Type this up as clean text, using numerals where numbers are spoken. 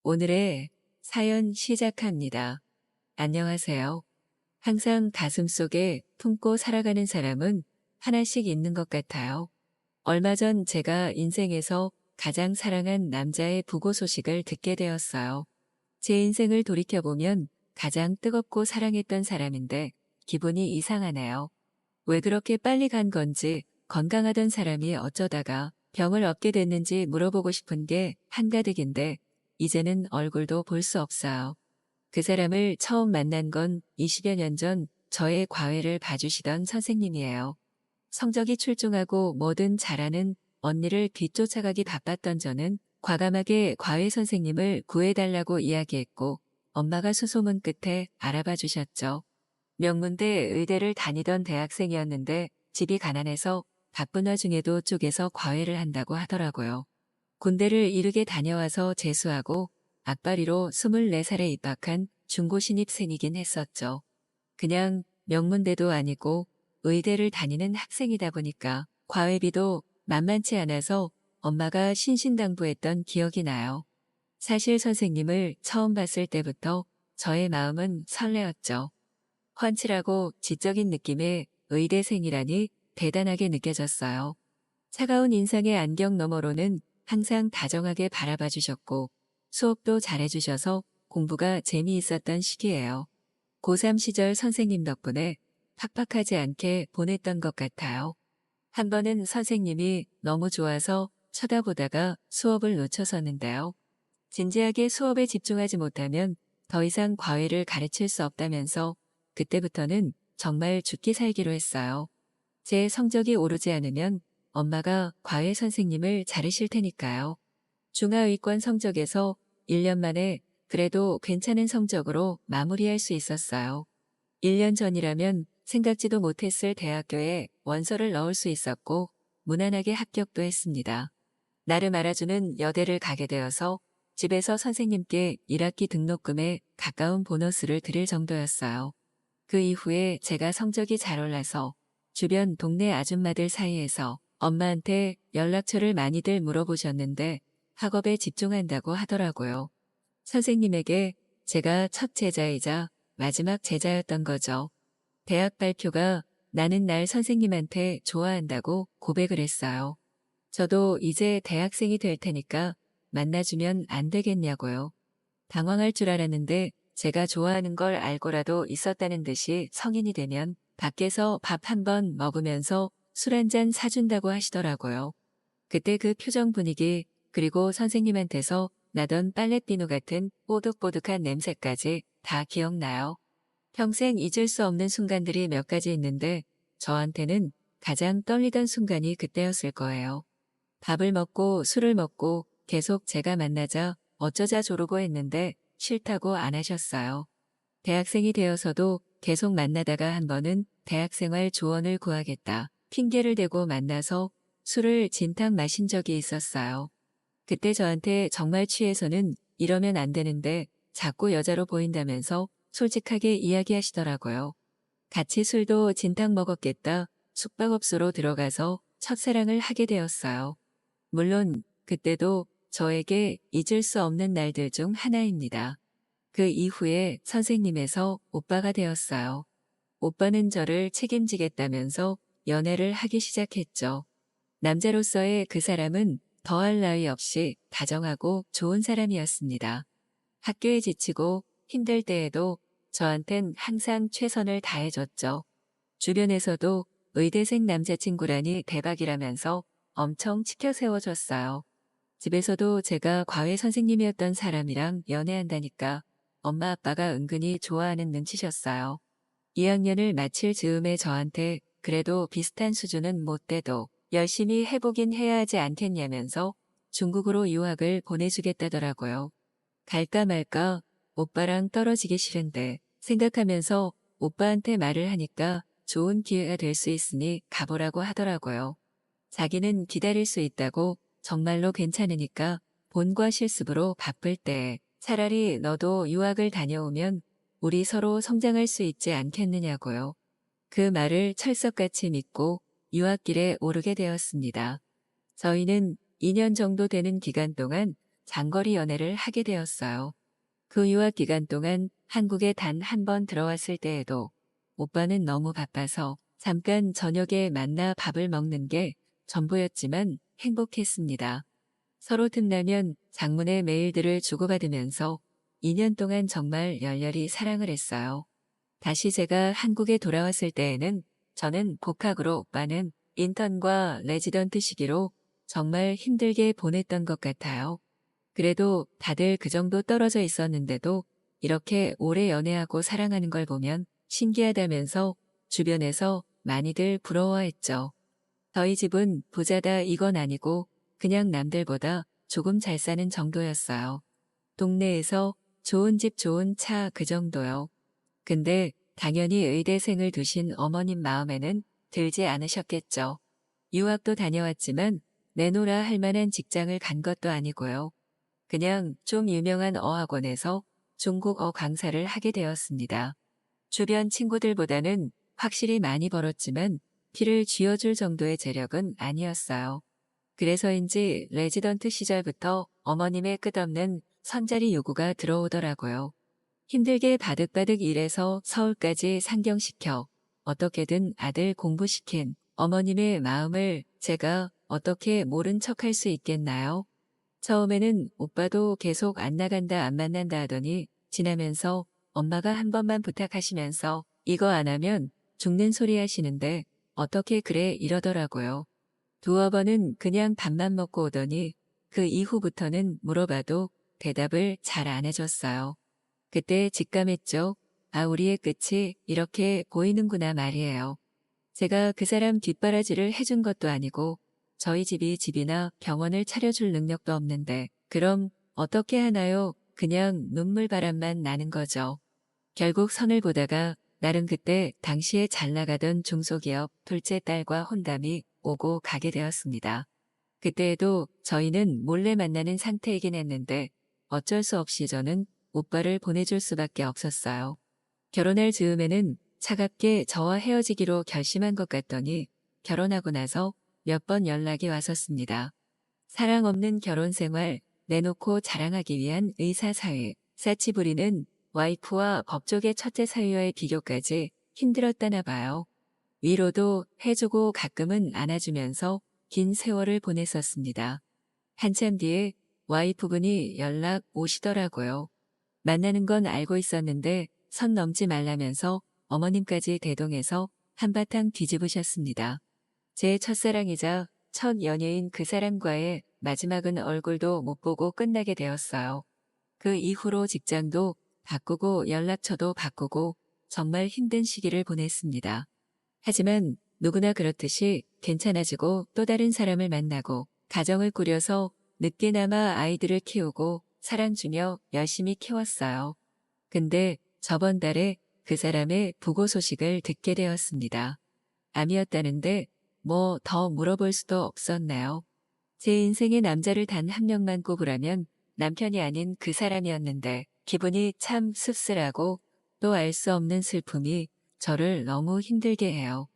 오늘의 사연 시작합니다. 안녕하세요. 항상 가슴속에 품고 살아가는 사람은 하나씩 있는 것 같아요. 얼마 전 제가 인생에서 가장 사랑한 남자의 부고 소식을 듣게 되었어요. 제 인생을 돌이켜보면 가장 뜨겁고 사랑했던 사람인데 기분이 이상하네요. 왜 그렇게 빨리 간 건지, 건강하던 사람이 어쩌다가 병을 얻게 됐는지 물어보고 싶은 게 한가득인데 이제는 얼굴도 볼 수 없어요. 그 사람을 처음 만난 건 20여 년 전 저의 과외를 봐주시던 선생님이에요. 성적이 출중하고 뭐든 잘하는 언니를 뒤쫓아가기 바빴던 저는 과감하게 과외 선생님을 구해달라고 이야기했고 엄마가 수소문 끝에 알아봐 주셨죠. 명문대 의대를 다니던 대학생이었는데 집이 가난해서 바쁜 와중에도 쪽에서 과외를 한다고 하더라고요. 군대를 이르게 다녀와서 재수하고 악바리로 24살에 입학한 중고 신입생이긴 했었죠. 그냥 명문대도 아니고 의대를 다니는 학생이다 보니까 과외비도 만만치 않아서 엄마가 신신당부했던 기억이 나요. 사실 선생님을 처음 봤을 때부터 저의 마음은 설레었죠. 훤칠하고 지적인 느낌의 의대생이라니 대단하게 느껴졌어요. 차가운 인상의 안경 너머로는 항상 다정하게 바라봐 주셨고 수업도 잘해주셔서 공부가 재미있었던 시기예요. 고3 시절 선생님 덕분에 팍팍하지 않게 보냈던 것 같아요. 한 번은 선생님이 너무 좋아서 쳐다보다가 수업을 놓쳤었는데요. 진지하게 수업에 집중하지 못하면 더 이상 과외를 가르칠 수 없다면서 그때부터는 정말 죽기 살기로 했어요. 제 성적이 오르지 않으면 엄마가 과외 선생님을 자르실 테니까요. 중하위권 성적에서 1년 만에 그래도 괜찮은 성적으로 마무리할 수 있었어요. 1년 전이라면 생각지도 못했을 대학교에 원서를 넣을 수 있었고 무난하게 합격도 했습니다. 나름 알아주는 여대를 가게 되어서 집에서 선생님께 1학기 등록금에 가까운 보너스를 드릴 정도였어요. 그 이후에 제가 성적이 잘 올라서 주변 동네 아줌마들 사이에서 엄마한테 연락처를 많이들 물어보셨는데 학업에 집중한다고 하더라고요. 선생님에게 제가 첫 제자이자 마지막 제자였던 거죠. 대학 발표가 나는 날 선생님한테 좋아한다고 고백을 했어요. 저도 이제 대학생이 될 테니까 만나주면 안 되겠냐고요. 당황할 줄 알았는데 제가 좋아하는 걸 알고라도 있었다는 듯이 성인이 되면 밖에서 밥 한 번 먹으면서 술 한 잔 사준다고 하시더라고요. 그때 그 표정 분위기 그리고 선생님한테서 나던 빨래비누 같은 뽀득뽀득한 냄새까지 다 기억나요. 평생 잊을 수 없는 순간들이 몇 가지 있는데 저한테는 가장 떨리던 순간이 그때였을 거예요. 밥을 먹고 술을 먹고 계속 제가 만나자 어쩌자 조르고 했는데 싫다고 안 하셨어요. 대학생이 되어서도 계속 만나다가 한 번은 대학생활 조언을 구하겠다 핑계를 대고 만나서 술을 진탕 마신 적이 있었어요. 그때 저한테 정말 취해서는 이러면 안 되는데 자꾸 여자로 보인다면서 솔직하게 이야기하시더라고요. 같이 술도 진탕 먹었겠다 숙박업소로 들어가서 첫사랑을 하게 되었어요. 물론 그때도 저에게 잊을 수 없는 날들 중 하나입니다. 그 이후에 선생님에서 오빠가 되었어요. 오빠는 저를 책임지겠다면서 연애를 하기 시작했죠. 남자로서의 그 사람은 더할 나위 없이 다정하고 좋은 사람이었습니다. 학교에 지치고 힘들 때에도 저한텐 항상 최선을 다해줬죠. 주변에서도 의대생 남자친구라니 대박이라면서 엄청 치켜 세워줬어요. 집에서도 제가 과외 선생님이었던 사람이랑 연애한다니까 엄마 아빠가 은근히 좋아하는 눈치셨어요. 2학년을 마칠 즈음에 저한테 그래도 비슷한 수준은 못 돼도 열심히 해보긴 해야 하지 않겠냐면서 중국으로 유학을 보내주겠다더라고요. 갈까 말까 오빠랑 떨어지기 싫은데 생각하면서 오빠한테 말을 하니까 좋은 기회가 될 수 있으니 가보라고 하더라고요. 자기는 기다릴 수 있다고 정말로 괜찮으니까 본과 실습으로 바쁠 때 차라리 너도 유학을 다녀오면 우리 서로 성장할 수 있지 않겠느냐고요. 그 말을 철석같이 믿고 유학길에 오르게 되었습니다. 저희는 2년 정도 되는 기간 동안 장거리 연애를 하게 되었어요. 그 유학 기간 동안 한국에 단 한 번 들어왔을 때에도 오빠는 너무 바빠서 잠깐 저녁에 만나 밥을 먹는 게 전부였지만 행복했습니다. 서로 틈나면 장문의 메일들을 주고받으면서 2년 동안 정말 열렬히 사랑을 했어요. 다시 제가 한국에 돌아왔을 때에는 저는 복학으로 오빠는 인턴과 레지던트 시기로 정말 힘들게 보냈던 것 같아요. 그래도 다들 그 정도 떨어져 있었는데도 이렇게 오래 연애하고 사랑하는 걸 보면 신기하다면서 주변에서 많이들 부러워했죠. 저희 집은 부자다 이건 아니고 그냥 남들보다 조금 잘 사는 정도였어요. 동네에서 좋은 집 좋은 차 그 정도요. 근데 당연히 의대생을 두신 어머님 마음에는 들지 않으셨겠죠. 유학도 다녀왔지만 내노라 할 만한 직장을 간 것도 아니고요. 그냥 좀 유명한 어학원에서 중국어 강사를 하게 되었습니다. 주변 친구들보다는 확실히 많이 벌었지만 피를 쥐어줄 정도의 재력은 아니었어요. 그래서인지 레지던트 시절부터 어머님의 끝없는 선자리 요구가 들어오더라고요. 힘들게 바득바득 일해서 서울까지 상경시켜 어떻게든 아들 공부시킨 어머님의 마음을 제가 어떻게 모른 척할 수 있겠나요? 처음에는 오빠도 계속 안 나간다 안 만난다 하더니 지나면서 엄마가 한 번만 부탁하시면서 이거 안 하면 죽는 소리 하시는데 어떻게 그래 이러더라고요. 두어 번은 그냥 밥만 먹고 오더니 그 이후부터는 물어봐도 대답을 잘 안 해줬어요. 그때 직감했죠. 아, 우리의 끝이 이렇게 보이는구나 말이에요. 제가 그 사람 뒷바라지를 해준 것도 아니고 저희 집이 집이나 병원을 차려줄 능력도 없는데 그럼 어떻게 하나요? 그냥 눈물바람만 나는 거죠. 결국 선을 보다가 나름 그때 당시에 잘 나가던 중소기업 둘째 딸과 혼담이 오고 가게 되었습니다. 그때에도 저희는 몰래 만나는 상태이긴 했는데 어쩔 수 없이 저는 오빠를 보내줄 수밖에 없었어요. 결혼할 즈음에는 차갑게 저와 헤어지기로 결심한 것 같더니 결혼하고 나서 몇 번 연락이 왔었습니다. 사랑 없는 결혼 생활 내놓고 자랑하기 위한 의사 사회, 사치 부리는 와이프와 법조계 첫째 사위와의 비교까지 힘들었다나 봐요. 위로도 해주고 가끔은 안아주면서 긴 세월을 보냈었습니다. 한참 뒤에 와이프분이 연락 오시더라고요. 만나는 건 알고 있었는데 선 넘지 말라면서 어머님까지 대동해서 한바탕 뒤집으셨습니다. 제 첫사랑이자 첫 연예인 그 사람과의 마지막은 얼굴도 못 보고 끝나게 되었어요. 그 이후로 직장도 바꾸고 연락처도 바꾸고 정말 힘든 시기를 보냈습니다. 하지만 누구나 그렇듯이 괜찮아지고 또 다른 사람을 만나고 가정을 꾸려서 늦게나마 아이들을 키우고 사랑 주며 열심히 키웠어요. 근데 저번 달에 그 사람의 부고 소식을 듣게 되었습니다. 암이었다는데 뭐 더 물어볼 수도 없었나요? 제 인생의 남자를 단 한 명만 꼽으라면 남편이 아닌 그 사람이었는데 기분이 참 씁쓸하고 또 알 수 없는 슬픔이 저를 너무 힘들게 해요.